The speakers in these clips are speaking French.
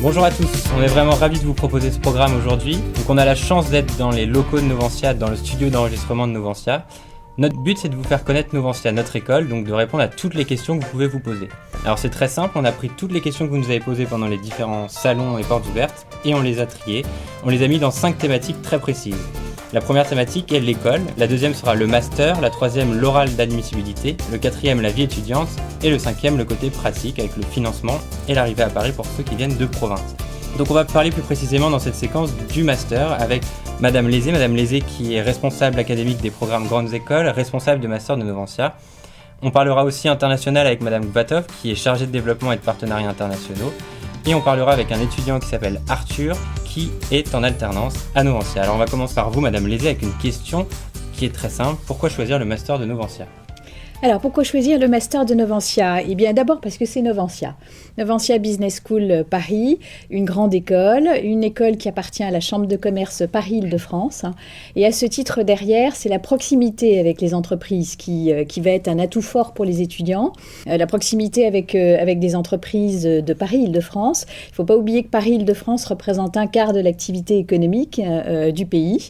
Bonjour à tous, on est vraiment ravis de vous proposer ce programme aujourd'hui. Donc on a la chance d'être dans les locaux de Novantia, dans le studio d'enregistrement de Novantia. Notre but c'est de vous faire connaître Novantia, notre école, donc de répondre à toutes les questions que vous pouvez vous poser. Alors c'est très simple, on a pris toutes les questions que vous nous avez posées pendant les différents salons et portes ouvertes et on les a triées. On les a mis dans 5 thématiques très précises. La première thématique est l'école, la deuxième sera le master, la troisième l'oral d'admissibilité, le quatrième la vie étudiante et le cinquième le côté pratique avec le financement et l'arrivée à Paris pour ceux qui viennent de province. Donc on va parler plus précisément dans cette séquence du master avec Madame Lézé qui est responsable académique des programmes Grandes Écoles, responsable du master de Novantia. On parlera aussi international avec Madame Gvatov qui est chargée de développement et de partenariats internationaux. Et on parlera avec un étudiant qui s'appelle Arthur, qui est en alternance à Novantia. Alors on va commencer par vous, Madame Lézé, avec une question qui est très simple. Pourquoi choisir le master de Novantia ? Alors, pourquoi choisir le master de Novantia ? Eh bien, d'abord parce que c'est Novantia. Novantia Business School Paris, une grande école, une école qui appartient à la Chambre de commerce Paris-Île-de-France. Et à ce titre, derrière, c'est la proximité avec les entreprises qui va être un atout fort pour les étudiants. La proximité avec des entreprises de Paris-Île-de-France. Il ne faut pas oublier que Paris-Île-de-France représente un quart de l'activité économique du pays.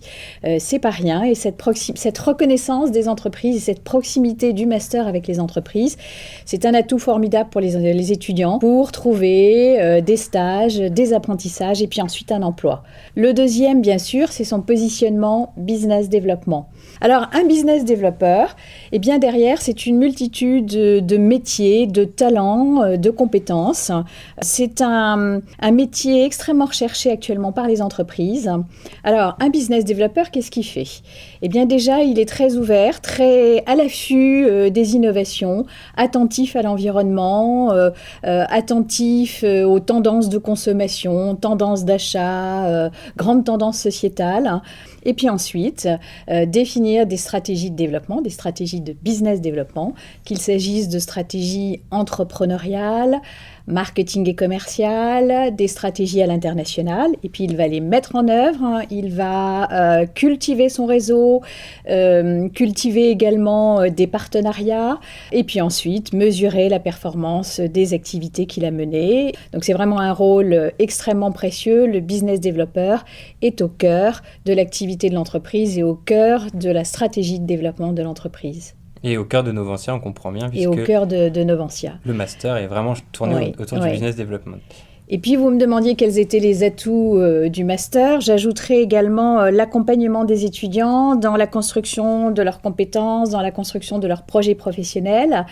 C'est pas rien. Et cette reconnaissance des entreprises et cette proximité du master avec les entreprises, c'est un atout formidable pour les étudiants pour trouver des stages, des apprentissages et puis ensuite un emploi. Le deuxième, bien sûr, c'est son positionnement business développement. Alors, un business développeur, eh bien derrière, c'est une multitude de métiers, de talents, de compétences. C'est un métier extrêmement recherché actuellement par les entreprises. Alors, un business développeur, qu'est-ce qu'il fait ? Eh bien déjà, il est très ouvert, très à l'affût des innovations, attentif à l'environnement, attentif aux tendances de consommation, tendances d'achat, grandes tendances sociétales. Et puis ensuite, définir des stratégies de développement, des stratégies de business développement, qu'il s'agisse de stratégies entrepreneuriales, marketing et commercial, des stratégies à l'international, et puis il va les mettre en œuvre, il va cultiver son réseau, cultiver également des partenariats, et puis ensuite mesurer la performance des activités qu'il a menées. Donc c'est vraiment un rôle extrêmement précieux. Le business développeur est au cœur de l'activité de l'entreprise et au cœur de la stratégie de développement de l'entreprise. Et au cœur de Novantia, on comprend bien, puisque et au cœur de Novantia. Le master est vraiment tourné autour du business development. Et puis, vous me demandiez quels étaient les atouts du master. J'ajouterai également l'accompagnement des étudiants dans la construction de leurs compétences, dans la construction de leurs projets professionnels.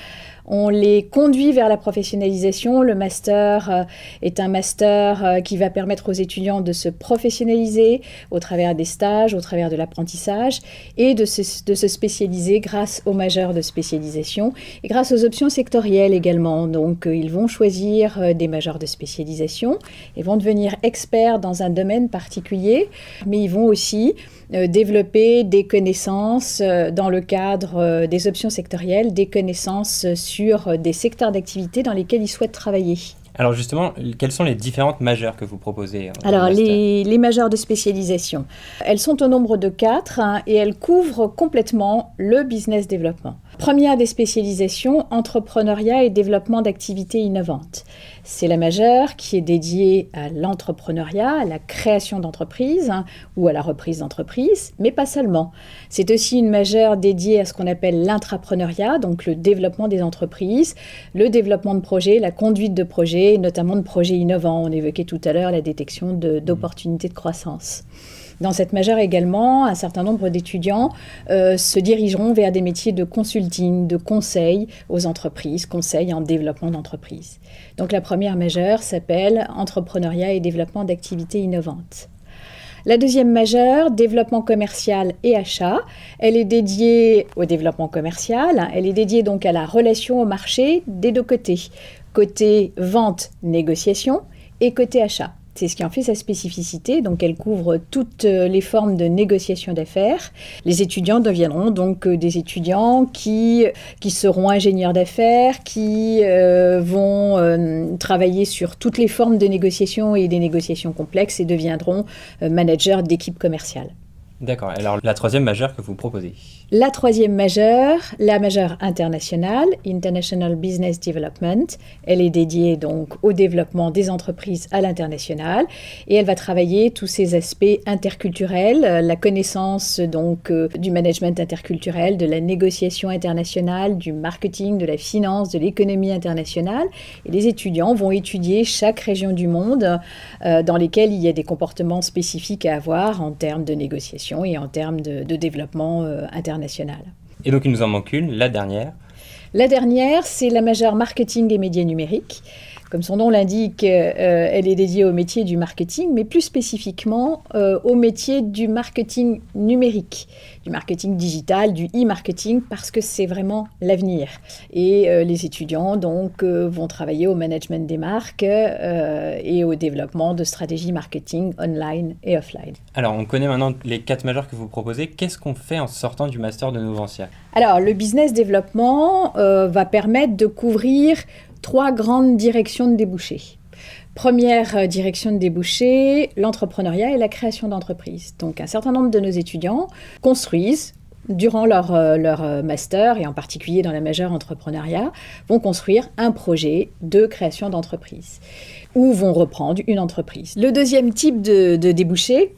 On les conduit vers la professionnalisation. Le master est un master qui va permettre aux étudiants de se professionnaliser au travers des stages, au travers de l'apprentissage et de se spécialiser grâce aux majeurs de spécialisation et grâce aux options sectorielles également. Donc, ils vont choisir des majeurs de spécialisation et vont devenir experts dans un domaine particulier, mais ils vont aussi développer des connaissances dans le cadre des options sectorielles, des connaissances sur des secteurs d'activité dans lesquels ils souhaitent travailler. Alors justement, quelles sont les différentes majeures que vous proposez ? Alors les majeures de spécialisation, elles sont au nombre de 4 et elles couvrent complètement le business développement. Première des spécialisations, entrepreneuriat et développement d'activités innovantes. C'est la majeure qui est dédiée à l'entrepreneuriat, à la création d'entreprises ou à la reprise d'entreprises, mais pas seulement. C'est aussi une majeure dédiée à ce qu'on appelle l'intrapreneuriat, donc le développement des entreprises, le développement de projets, la conduite de projets, notamment de projets innovants. On évoquait tout à l'heure la détection d'opportunités de croissance. Dans cette majeure également, un certain nombre d'étudiants se dirigeront vers des métiers de consulting, de conseil aux entreprises, conseil en développement d'entreprises. Donc la première majeure s'appelle entrepreneuriat et développement d'activités innovantes. La deuxième majeure, développement commercial et achat, elle est dédiée au développement commercial, elle est dédiée donc à la relation au marché des deux côtés. Côté vente, négociation et côté achat. C'est ce qui en fait sa spécificité, donc elle couvre toutes les formes de négociation d'affaires. Les étudiants deviendront donc des étudiants qui seront ingénieurs d'affaires, qui vont travailler sur toutes les formes de négociation et des négociations complexes et deviendront managers d'équipe commerciale. D'accord. Alors, la troisième majeure que vous proposez? La troisième majeure, la majeure internationale, International Business Development, elle est dédiée donc au développement des entreprises à l'international et elle va travailler tous ces aspects interculturels, la connaissance donc du management interculturel, de la négociation internationale, du marketing, de la finance, de l'économie internationale. Et les étudiants vont étudier chaque région du monde dans lesquelles il y a des comportements spécifiques à avoir en termes de négociation et en termes de développement international. Et donc, il nous en manque une, la dernière. La dernière, c'est la majeure marketing et médias numériques. Comme son nom l'indique, elle est dédiée au métier du marketing, mais plus spécifiquement au métier du marketing numérique, du marketing digital, du e-marketing, parce que c'est vraiment l'avenir. Et les étudiants donc vont travailler au management des marques et au développement de stratégies marketing online et offline. Alors, on connaît maintenant les 4 majeures que vous proposez. Qu'est-ce qu'on fait en sortant du master de Novantia? Alors, le business développement va permettre de couvrir 3 grandes directions de débouchés. Première direction de débouchés, l'entrepreneuriat et la création d'entreprises. Donc un certain nombre de nos étudiants construisent, durant leur master, et en particulier dans la majeure entrepreneuriat, vont construire un projet de création d'entreprise ou vont reprendre une entreprise. Le deuxième type de débouché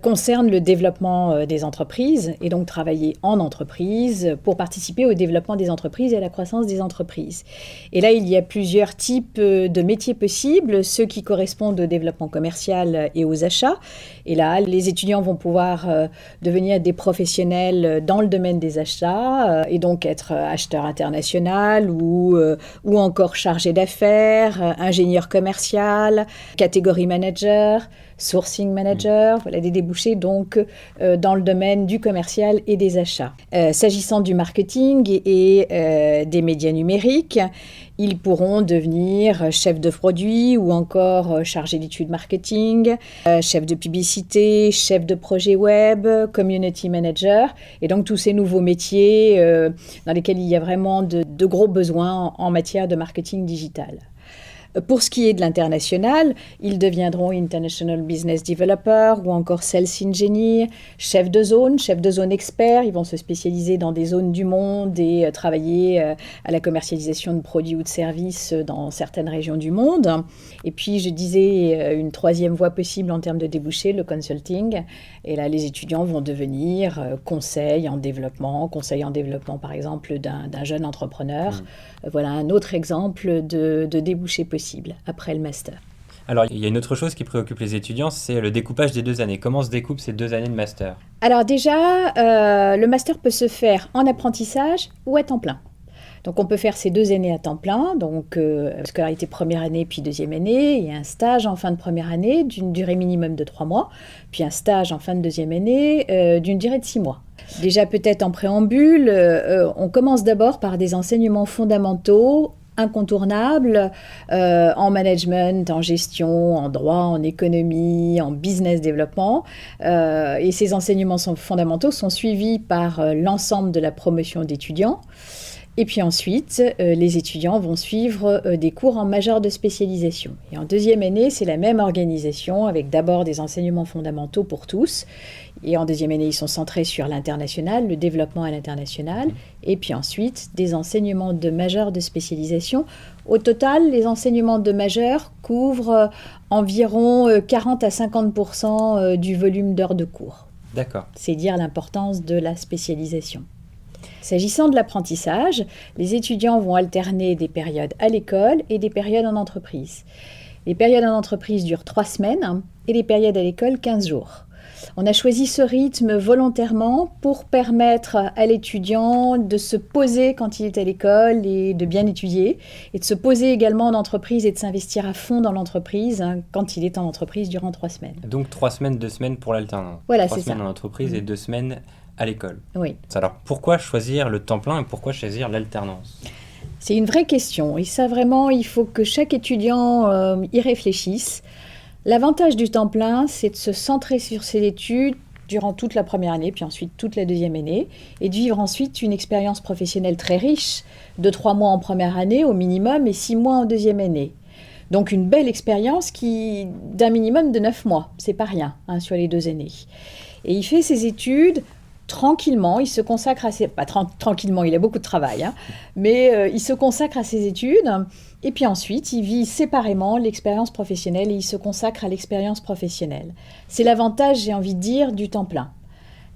concerne le développement des entreprises et donc travailler en entreprise pour participer au développement des entreprises et à la croissance des entreprises. Et là, il y a plusieurs types de métiers possibles, ceux qui correspondent au développement commercial et aux achats. Et là, les étudiants vont pouvoir devenir des professionnels dans le domaine des achats et donc être acheteur international ou encore chargé d'affaires, ingénieur commercial, catégorie manager, sourcing manager, voilà des débouchés donc dans le domaine du commercial et des achats. S'agissant du marketing et des médias numériques, ils pourront devenir chef de produit ou encore chargé d'études marketing, chef de publicité, chef de projet web, community manager, et donc tous ces nouveaux métiers dans lesquels il y a vraiment de gros besoins en matière de marketing digital. Pour ce qui est de l'international, ils deviendront International Business Developer ou encore Sales Engineer, chef de zone expert. Ils vont se spécialiser dans des zones du monde et travailler à la commercialisation de produits ou de services dans certaines régions du monde. Et puis, je disais, une troisième voie possible en termes de débouchés, le consulting. Et là, les étudiants vont devenir conseil en développement par exemple d'un jeune entrepreneur. Voilà un autre exemple de débouchés possibles après le master. Alors, il y a une autre chose qui préoccupe les étudiants, c'est le découpage des 2 années. Comment se découpent ces 2 années de master? Alors déjà, le master peut se faire en apprentissage ou à temps plein. Donc on peut faire ces 2 années à temps plein, donc scolarité première année puis deuxième année, et un stage en fin de première année d'une durée minimum de 3 mois, puis un stage en fin de deuxième année d'une durée de 6 mois. Déjà peut-être en préambule, on commence d'abord par des enseignements fondamentaux incontournables en management, en gestion, en droit, en économie, en business développement. Et ces enseignements fondamentaux sont suivis par l'ensemble de la promotion d'étudiants. Et puis ensuite, les étudiants vont suivre des cours en majeure de spécialisation. Et en deuxième année, c'est la même organisation avec d'abord des enseignements fondamentaux pour tous. Et en deuxième année, ils sont centrés sur l'international, le développement à l'international. Et puis ensuite, des enseignements de majeure de spécialisation. Au total, les enseignements de majeure couvrent environ 40 à 50% du volume d'heures de cours. D'accord. C'est dire l'importance de la spécialisation. S'agissant de l'apprentissage, les étudiants vont alterner des périodes à l'école et des périodes en entreprise. Les périodes en entreprise durent 3 semaines et les périodes à l'école 15 jours. On a choisi ce rythme volontairement pour permettre à l'étudiant de se poser quand il est à l'école et de bien étudier, et de se poser également en entreprise et de s'investir à fond dans l'entreprise quand il est en entreprise durant 3 semaines. Donc 3 semaines, 2 semaines pour l'alternance. Voilà, c'est 3 ça. semaines en entreprise et 2 semaines à l'école. Oui. Alors pourquoi choisir le temps plein et pourquoi choisir l'alternance? C'est une vraie question et ça vraiment, il faut que chaque étudiant y réfléchisse. L'avantage du temps plein, c'est de se centrer sur ses études durant toute la première année, puis ensuite toute la deuxième année, et de vivre ensuite une expérience professionnelle très riche, de 3 mois en première année au minimum et 6 mois en deuxième année. Donc une belle expérience d'un minimum de 9 mois, c'est pas rien sur les 2 années. Et il fait ses études tranquillement, il se consacre à ses... Pas tranquillement, il a beaucoup de travail, hein, mais il se consacre à ses études. Et puis ensuite, il vit séparément l'expérience professionnelle et il se consacre à l'expérience professionnelle. C'est l'avantage, j'ai envie de dire, du temps plein.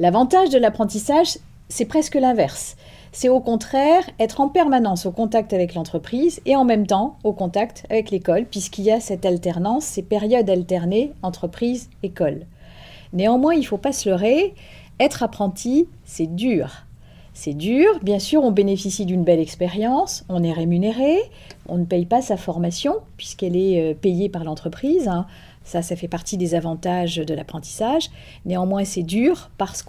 L'avantage de l'apprentissage, c'est presque l'inverse. C'est au contraire être en permanence au contact avec l'entreprise et en même temps au contact avec l'école, puisqu'il y a cette alternance, ces périodes alternées entreprise-école. Néanmoins, il ne faut pas se leurrer, être apprenti, c'est dur. C'est dur, bien sûr, on bénéficie d'une belle expérience, on est rémunéré, on ne paye pas sa formation puisqu'elle est payée par l'entreprise. Hein. Ça fait partie des avantages de l'apprentissage. Néanmoins, c'est dur parce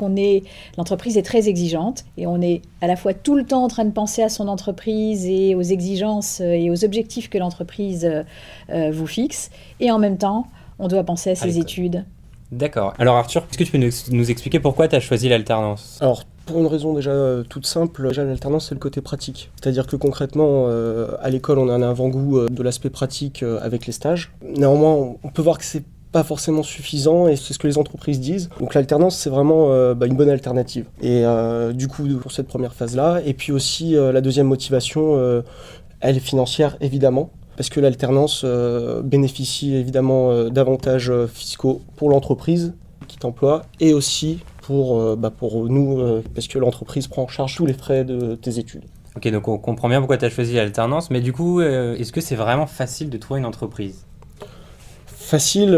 l'entreprise est très exigeante et on est à la fois tout le temps en train de penser à son entreprise et aux exigences et aux objectifs que l'entreprise vous fixe. Et en même temps, on doit penser à ses études. D'accord. Alors Arthur, est-ce que tu peux nous expliquer pourquoi tu as choisi l'alternance ? Alors, pour une raison déjà toute simple, déjà l'alternance c'est le côté pratique. C'est-à-dire que concrètement, à l'école on a un avant-goût de l'aspect pratique avec les stages. Néanmoins, on peut voir que c'est pas forcément suffisant et c'est ce que les entreprises disent. Donc l'alternance c'est vraiment une bonne alternative. Et du coup pour cette première phase-là, et puis aussi la deuxième motivation, elle est financière évidemment. Parce que l'alternance bénéficie évidemment d'avantages fiscaux pour l'entreprise qui t'emploie et aussi pour nous, parce que l'entreprise prend en charge tous les frais de tes études. Ok, donc on comprend bien pourquoi tu as choisi l'alternance, mais du coup, est-ce que c'est vraiment facile de trouver une entreprise ? Facile,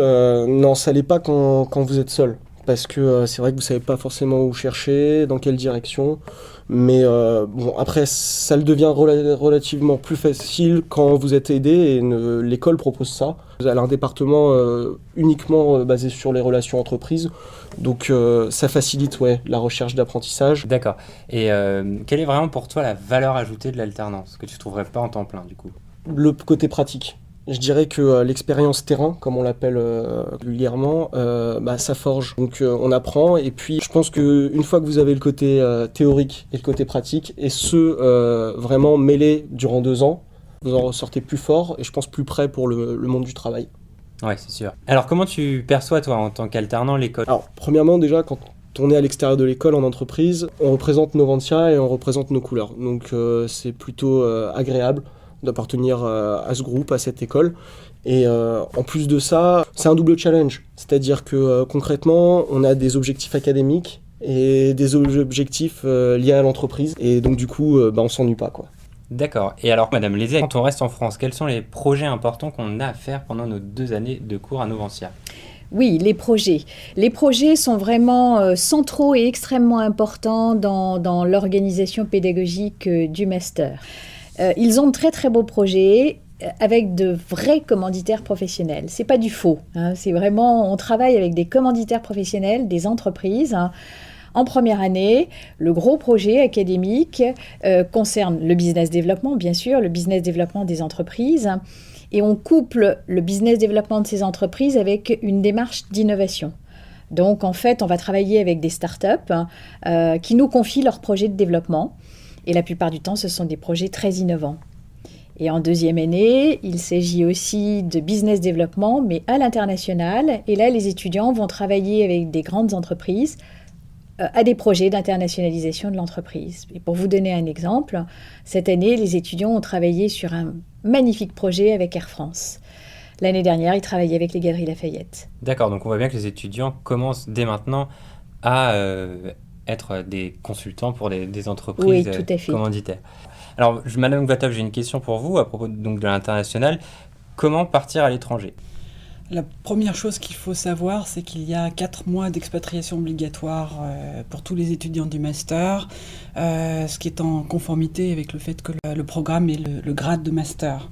non, ça l'est pas quand vous êtes seul. Parce que c'est vrai que vous savez pas forcément où chercher, dans quelle direction. Mais après, ça le devient relativement plus facile quand vous êtes aidé et l'école propose ça. Vous avez un département uniquement basé sur les relations entreprises. Donc ça facilite la recherche d'apprentissage. D'accord. Et quelle est vraiment pour toi la valeur ajoutée de l'alternance que tu ne trouverais pas en temps plein du coup ? Le côté pratique. Je dirais que l'expérience terrain, comme on l'appelle vulgairement, ça forge. Donc on apprend et puis je pense qu'une fois que vous avez le côté théorique et le côté pratique, et vraiment mêlés durant 2 ans, vous en ressortez plus fort et je pense plus prêt pour le monde du travail. Ouais, c'est sûr. Alors comment tu perçois toi en tant qu'alternant l'école ? Alors premièrement déjà, quand on est à l'extérieur de l'école en entreprise, on représente Novantia et on représente nos couleurs. Donc c'est plutôt agréable d'appartenir à ce groupe, à cette école. Et en plus de ça, c'est un double challenge. C'est-à-dire que concrètement, on a des objectifs académiques et des objectifs liés à l'entreprise. Et donc du coup, on s'ennuie pas, quoi. D'accord. Et alors, Madame Lézé, quand on reste en France, quels sont les projets importants qu'on a à faire pendant nos 2 années de cours à Novantia ? Oui, les projets. Les projets sont vraiment centraux et extrêmement importants dans l'organisation pédagogique du master. Ils ont de très très beaux projets avec de vrais commanditaires professionnels. C'est pas du faux, hein, c'est vraiment, on travaille avec des commanditaires professionnels, des entreprises. Hein. En première année, le gros projet académique concerne le business développement, bien sûr, le business développement des entreprises. Et on couple le business développement de ces entreprises avec une démarche d'innovation. Donc en fait, on va travailler avec des startups qui nous confient leurs projets de développement. Et la plupart du temps, ce sont des projets très innovants. Et en deuxième année, il s'agit aussi de business développement, mais à l'international. Et là, les étudiants vont travailler avec des grandes entreprises à des projets d'internationalisation de l'entreprise. Et pour vous donner un exemple, cette année, les étudiants ont travaillé sur un magnifique projet avec Air France. L'année dernière, ils travaillaient avec les Galeries Lafayette. D'accord, donc on voit bien que les étudiants commencent dès maintenant à être des consultants pour des entreprises commanditaires. Alors, Madame Gvatov, j'ai une question pour vous à propos donc, de l'international. Comment partir à l'étranger ? La première chose qu'il faut savoir, c'est qu'il y a 4 mois d'expatriation obligatoire pour tous les étudiants du master, ce qui est en conformité avec le fait que le programme est le grade de master.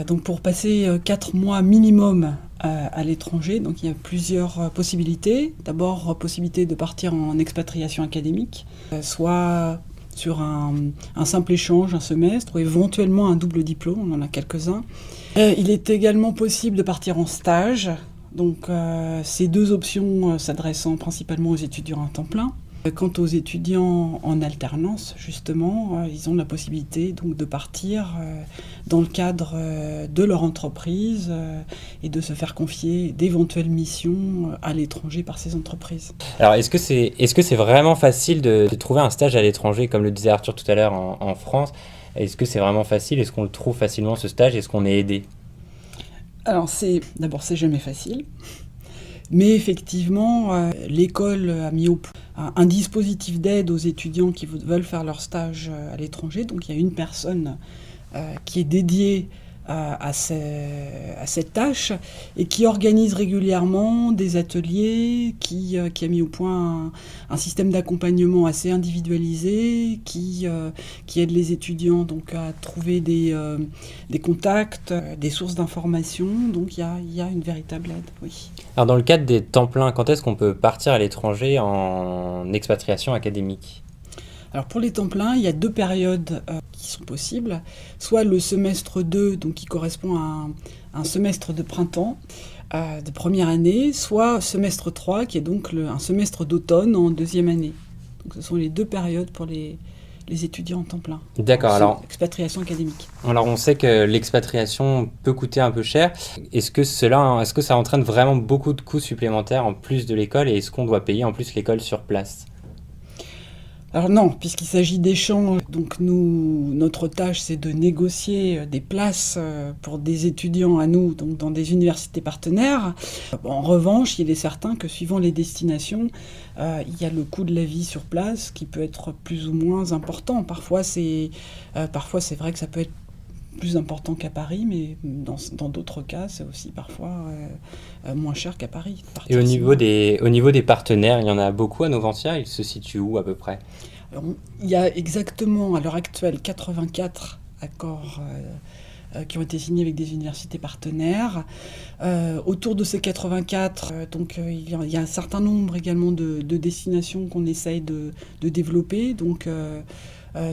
Donc pour passer 4 mois minimum à l'étranger, donc il y a plusieurs possibilités. D'abord, possibilité de partir en expatriation académique, soit sur un simple échange, un semestre, ou éventuellement un double diplôme, on en a quelques-uns. Il est également possible de partir en stage, donc ces 2 options s'adressant principalement aux étudiants à temps plein. Quant aux étudiants en alternance, justement, ils ont la possibilité donc de partir dans le cadre de leur entreprise et de se faire confier d'éventuelles missions à l'étranger par ces entreprises. Alors, est-ce que c'est vraiment facile de trouver un stage à l'étranger, comme le disait Arthur tout à l'heure en France? Est-ce que c'est vraiment facile? Est-ce qu'on le trouve facilement, ce stage? Est-ce qu'on est aidé? Alors, c'est jamais facile. Mais effectivement, l'école a mis au point un dispositif d'aide aux étudiants qui veulent faire leur stage à l'étranger. Donc il y a une personne qui est dédiée à cette tâche et qui organise régulièrement des ateliers, qui a mis au point un système d'accompagnement assez individualisé, qui aide les étudiants donc, à trouver des contacts, des sources d'informations. Donc il y a une véritable aide, oui. Alors dans le cadre des temps pleins, quand est-ce qu'on peut partir à l'étranger en expatriation académique? Alors pour les temps pleins, il y a 2 périodes qui sont possibles. Soit le semestre 2, donc qui correspond à un semestre de printemps de première année, soit semestre 3, qui est donc un semestre d'automne en deuxième année. Donc ce sont les 2 périodes pour les étudiants en temps plein. D'accord, alors expatriation académique. Alors on sait que l'expatriation peut coûter un peu cher. Est-ce que ça entraîne vraiment beaucoup de coûts supplémentaires en plus de l'école et est-ce qu'on doit payer en plus l'école sur place? Alors non, puisqu'il s'agit d'échanges, donc notre tâche c'est de négocier des places pour des étudiants à nous, donc dans des universités partenaires. En revanche, il est certain que suivant les destinations, il y a le coût de la vie sur place qui peut être plus ou moins important. Parfois c'est vrai que ça peut être plus important qu'à Paris, mais dans d'autres cas, c'est aussi parfois moins cher qu'à Paris. Et au niveau des partenaires, il y en a beaucoup à Novantia, ils se situent où à peu près? Alors, il y a exactement, à l'heure actuelle, 84 accords qui ont été signés avec des universités partenaires. Autour de ces 84, il y a un certain nombre également de destinations qu'on essaye de développer. Donc,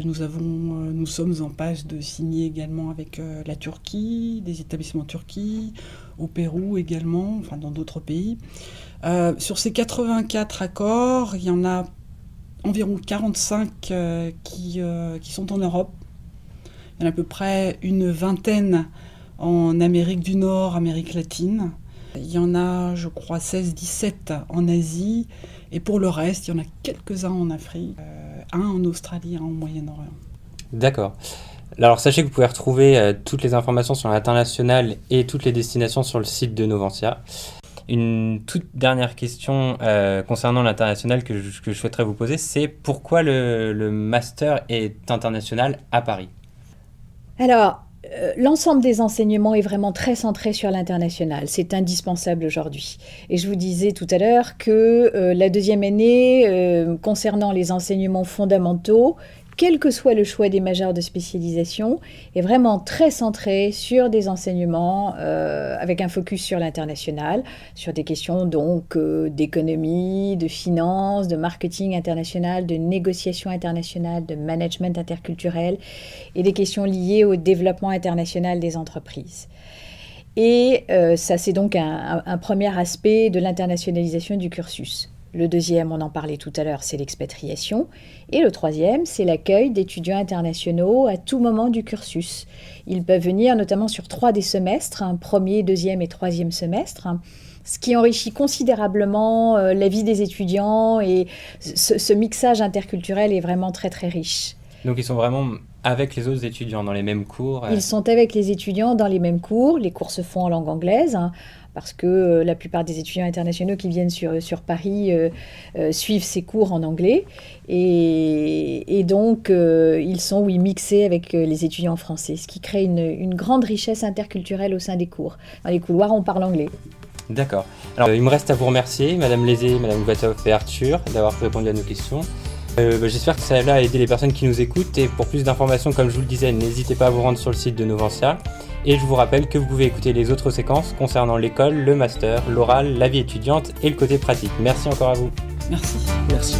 nous sommes en passe de signer également avec la Turquie, des établissements en Turquie, au Pérou également, enfin dans d'autres pays. Sur ces 84 accords, il y en a environ 45 qui sont en Europe. Il y en a à peu près une vingtaine en Amérique du Nord, Amérique latine. Il y en a, je crois, 16-17 en Asie. Et pour le reste, il y en a quelques-uns en Afrique, un en Australie, un au Moyen-Orient. D'accord. Alors sachez que vous pouvez retrouver toutes les informations sur l'international et toutes les destinations sur le site de Novantia. Une toute dernière question concernant l'international que je souhaiterais vous poser, c'est pourquoi le master est international à Paris? Alors, l'ensemble des enseignements est vraiment très centré sur l'international. C'est indispensable aujourd'hui. Et je vous disais tout à l'heure que la deuxième année, concernant les enseignements fondamentaux, quel que soit le choix des majeurs de spécialisation, est vraiment très centré sur des enseignements avec un focus sur l'international, sur des questions donc d'économie, de finance, de marketing international, de négociation internationale, de management interculturel et des questions liées au développement international des entreprises. Et ça, c'est donc un premier aspect de l'internationalisation du cursus. Le deuxième, on en parlait tout à l'heure, c'est l'expatriation. Et le troisième, c'est l'accueil d'étudiants internationaux à tout moment du cursus. Ils peuvent venir notamment sur 3 des semestres, premier, deuxième et troisième semestre, ce qui enrichit considérablement la vie des étudiants et ce mixage interculturel est vraiment très très riche. Donc ils sont vraiment avec les autres étudiants dans les mêmes cours? Ils sont avec les étudiants dans les mêmes cours. Les cours se font en langue anglaise, parce que la plupart des étudiants internationaux qui viennent sur Paris suivent ces cours en anglais. Et donc, ils sont mixés avec les étudiants français, ce qui crée une grande richesse interculturelle au sein des cours. Dans les couloirs, on parle anglais. D'accord. Alors, il me reste à vous remercier, Madame Lézé, Madame Gouatoff et Arthur, d'avoir répondu à nos questions. J'espère que ça va aider les personnes qui nous écoutent. Et pour plus d'informations, comme je vous le disais, n'hésitez pas à vous rendre sur le site de Novantia. Et je vous rappelle que vous pouvez écouter les autres séquences concernant l'école, le master, l'oral, la vie étudiante et le côté pratique. Merci encore à vous. Merci. Merci.